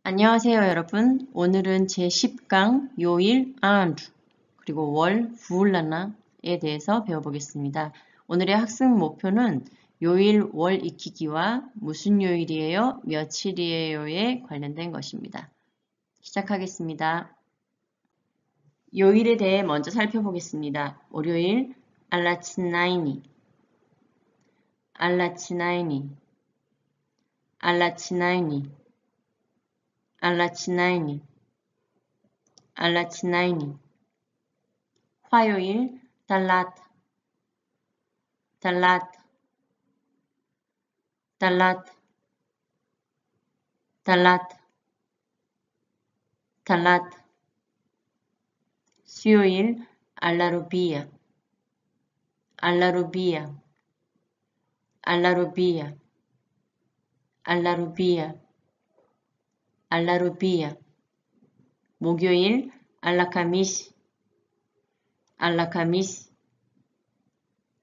안녕하세요, 여러분. 오늘은 제10강 요일 안주 그리고 월 부울라나에 대해서 배워보겠습니다. 오늘의 학습 목표는 요일 월 익히기와 무슨 요일이에요, 며칠이에요에 관련된 것입니다. 시작하겠습니다. 요일에 대해 먼저 살펴보겠습니다. 월요일 알라치나이니, 알라치나이니, 알라치나이니, 알라치나이니, 알라치나이니. 화요일 달라타, 달라타, 달라타, 달라타, 달라타. 수요일 알라루비아, 알라루비아, 알라루비아, 알라루비아, 알라루비아. 목요일 알라카미시, 알라카미시,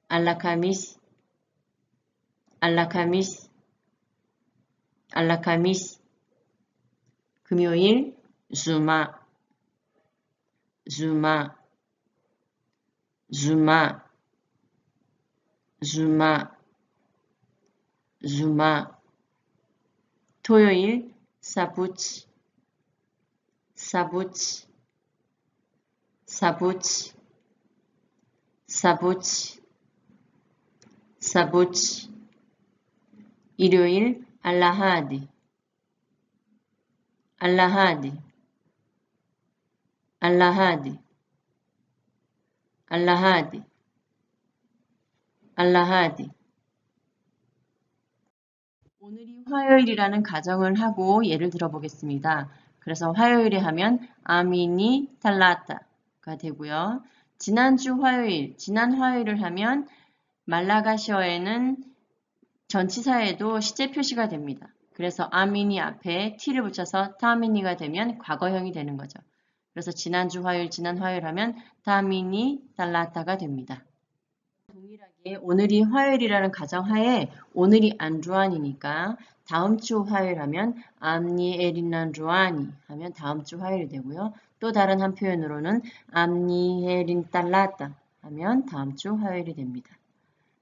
알라카미시, 알라카미시, 알라카미시. 금요일 주마, 주마, 주마, 주마, 주마. 토요일 사부치, 사부치, 사부치, 사부치, 사부치. 일요일 알라하디, 알라하디, 알라하디, 알라하디, 알라하디. 오늘이 화요일이라는 가정을 하고 예를 들어보겠습니다. 그래서 화요일에 하면 아미니 탈라타가 되고요. 지난주 화요일, 지난 화요일을 하면 말라가시어에는 전치사에도 시제 표시가 됩니다. 그래서 아미니 앞에 t를 붙여서 타미니가 되면 과거형이 되는 거죠. 그래서 지난주 화요일, 지난 화요일 하면 타미니 탈라타가 됩니다. 동일하게 오늘이 화요일이라는 가정하에 오늘이 안주안이니까 다음 주 화요일 하면 암니 에리난 주안이 하면 다음 주 화요일이 되고요. 또 다른 한 표현으로는 암니 에린 딸라따 하면 다음 주 화요일이 됩니다.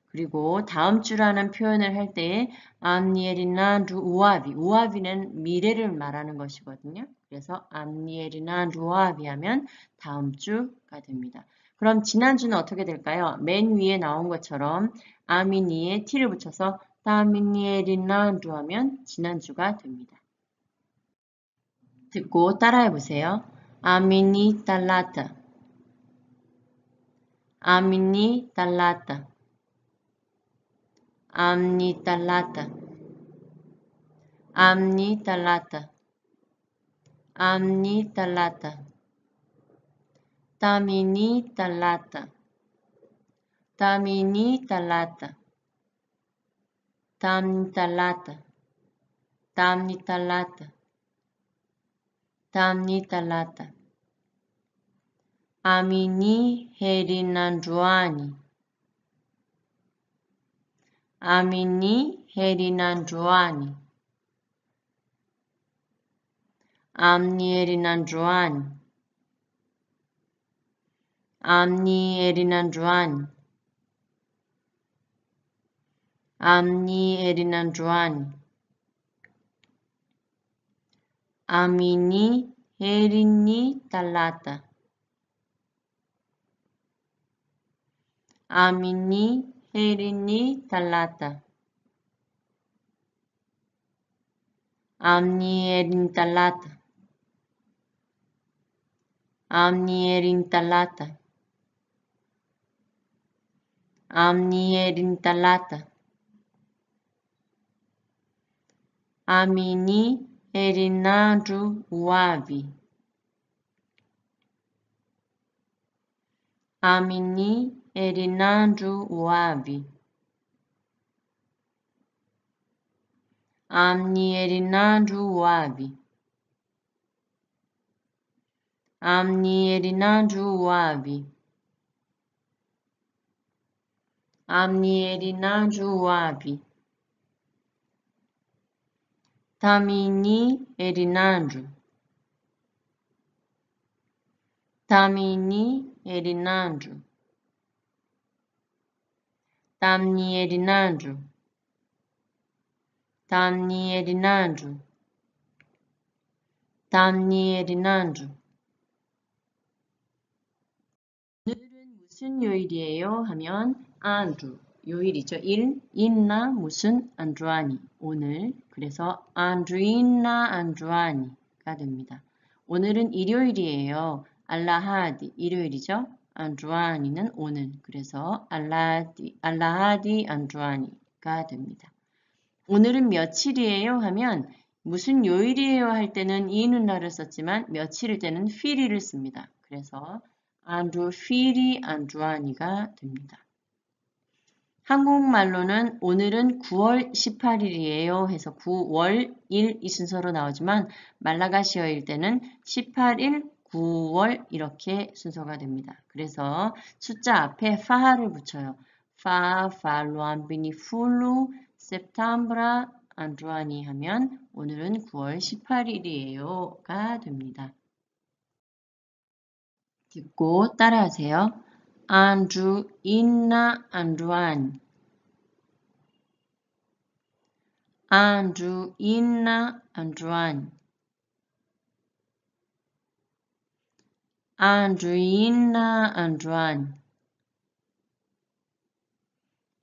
그리고 다음 주라는 표현을 할 때에 암니 에리난 루아비, 우아비는 미래를 말하는 것이거든요. 그래서 암니 에리난 루아비 하면 다음 주가 됩니다. 그럼 지난주는 어떻게 될까요? 맨 위에 나온 것처럼 아미니에 t를 붙여서 다미니에리난두 하면 지난주가 됩니다. 듣고 따라해 보세요. 아미니 달라타, 아미니 달라타, 암니 달라타, 암니 달라타, 암니 달라타, 다미니 달라타, 다미니 달라타, 담니 달라타, 담니 달라타, 담니 달라타. 아미니 헤리난 주아니, 아미니 헤리난 주아니, 암니 헤리난 주아니, 암니 헤리난 주아니, 암니 헤리난 주아니. 아미니 헤리니 달라타, 아미니 헤리니 달라타, 암니 헤린 달라타, 암니 헤린 달라타, 암니 헤린 달라타. 아미니 헤리나주 우아비, 아미니 헤리나주 우아비, 암니 헤리나주 우아비, 암니 헤리나주 우아비, 암니 헤리나주 우아비. 담이니 에리난주 담이니 에리난주 담니 에리난주 담니 에리난주 담니 에리난주 오늘은 무슨 요일이에요? 하면 안주 요일이죠. 일, 있나 무슨 안주아니 오늘 그래서 안주인나 안주아니가 됩니다. 오늘은 일요일이에요. 알라하디 일요일이죠. 안주아니는 오늘 그래서 알라하디 안주아니가 됩니다. 오늘은 며칠이에요? 하면 무슨 요일이에요? 할 때는 이 누나를 썼지만 며칠일 때는 필이를 씁니다. 그래서 안주 필이 안주아니가 됩니다. 한국말로는 오늘은 9월 18일이에요 해서 9월 1 이 순서로 나오지만 말라가시어일 때는 18일 9월 이렇게 순서가 됩니다. 그래서 숫자 앞에 파를 붙여요. 파루안비니 풀루 세프탐브라 안주아니 하면 오늘은 9월 18일이에요가 됩니다. 듣고 따라하세요. 안주 인나 안주아니 안주 인나 안주아니 안주 인나 안주아니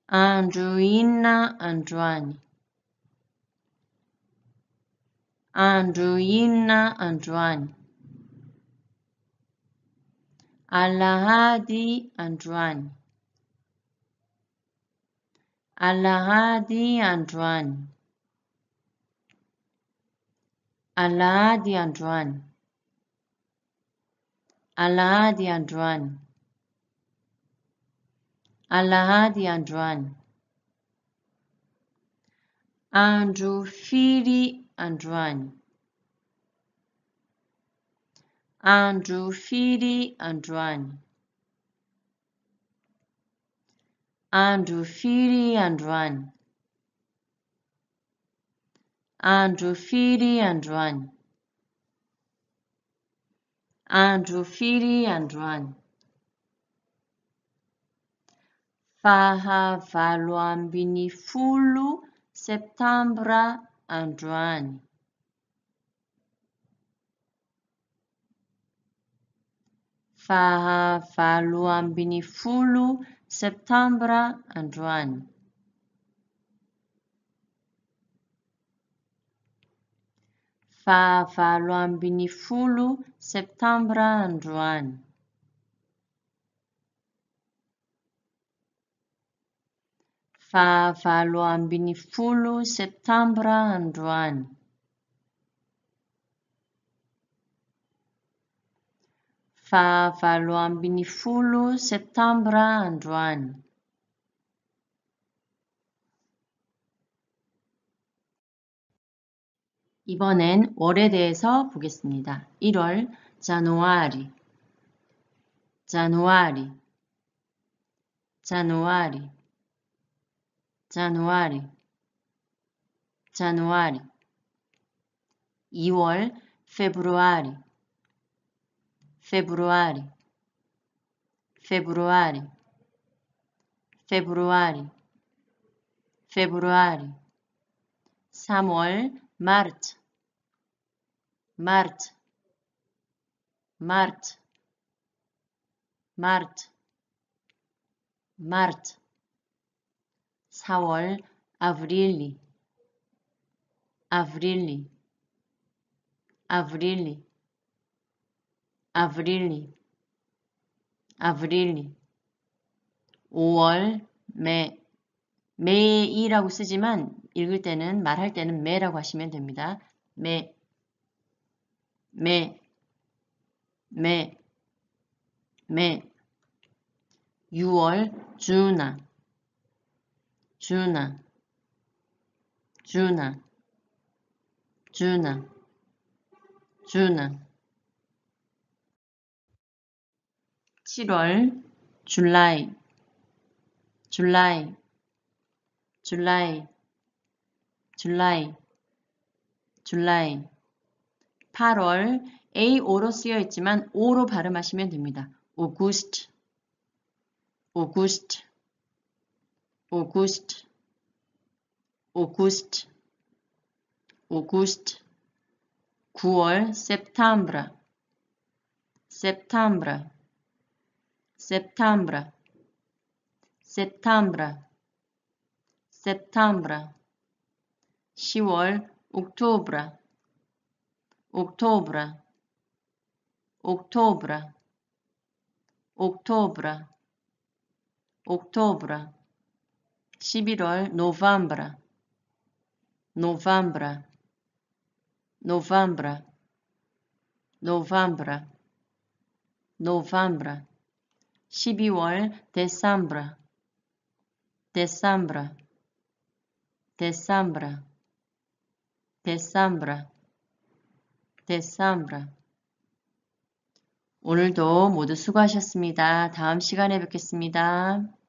안주 인나 안주아니 안주 인나 안주아니 알라하디 안주아니 알라하디 안주아니 알라하디 안주아니 알라하디 안주아니 알라하디 안주아니 안주 필이 안주아니 안주 필이 안주아니 안주 필이 안주아니 안주 필이 안주아니 안주 필이 안주아니 faluambini fulu septembra anjuani faluambini fulu septembra anjuani faluambini fulu septembra anjuani faluambini fulu septembra anjuani faluambini fulu septembra anjuani 이번엔 월에 대해서 보겠습니다. 1월 자누아리 자누아리 자누아리 자누아리 자누아리 2월 페브루아리 페브루아리 페브루아리 페브루아리 페브루아리 3월 마르트 마르트 마르트 마르트 마르트 4월 아브릴리 아브릴리 아브릴리 아브릴리 아브릴리 5월 메이라고 쓰지만 읽을 때는 말할 때는 메라고 하시면 됩니다. 메 6월 주나 주나 주나 주나 주나 7월 줄라이 줄라이 줄라이 줄라이 줄라이. 8월 AO로 쓰여 있지만 O로 발음하시면 됩니다. 오구스트, 오구스트, 오구스트, 오구스트, 오구스트. 9월 septiembre, septiembre, septiembre, septiembre, septiembre. 10월 octobre, octobre, octobre, octobre, octobre. 11월 novembre, novembre, novembre, novembre, novembre. 12월 décembre, décembre, décembre, décembre, décembre. 오늘도 모두 수고하셨습니다. 다음 시간에 뵙겠습니다.